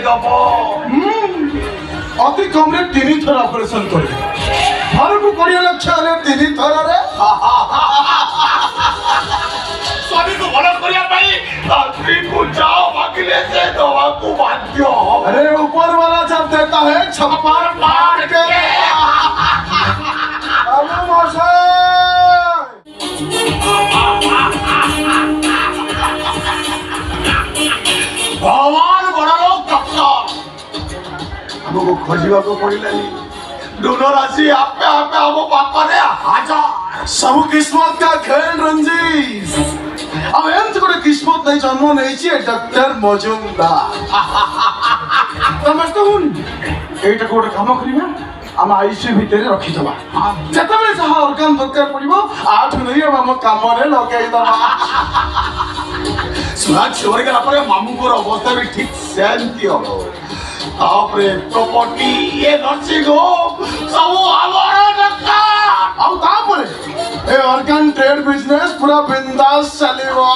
दब अति कम रे 3 थर ऑपरेशन कर घर को 20 लाख हेले 3 थर रे स्वामी को भला करिया भाई स्त्री को जाओ मांगले से दवा को बाध्य हो। अरे ऊपर वाला जब देता है छप्पर मार के अरे मौसा भगवान बड़ा लोग डॉक्टर हमको खोजिबा को पड़िलानी दोनों राशि आपे आपे हमो पापा रे हजार सब किस्मत का खेल रंजीत अब एम तो किस्मत नहीं जन्म नहीं छी डॉक्टर मजुमदार समझतो हुन एटा कोड काम करिबा हम आईसी भीतर रखी दबा जतबे जहा ऑर्गन दरकार पड़िबो आठ नहीं हम काम रे लगाई दबा सुना छोड़ गला पर मामू को अवस्था भी ठीक शांति हो तापरे प्रॉपर्टी ये नर्सिंग होम सब हमारा डॉक्टर अब तापरे ए ऑर्गन ट्रेड बिजनेस पूरा बिंदास चलेबो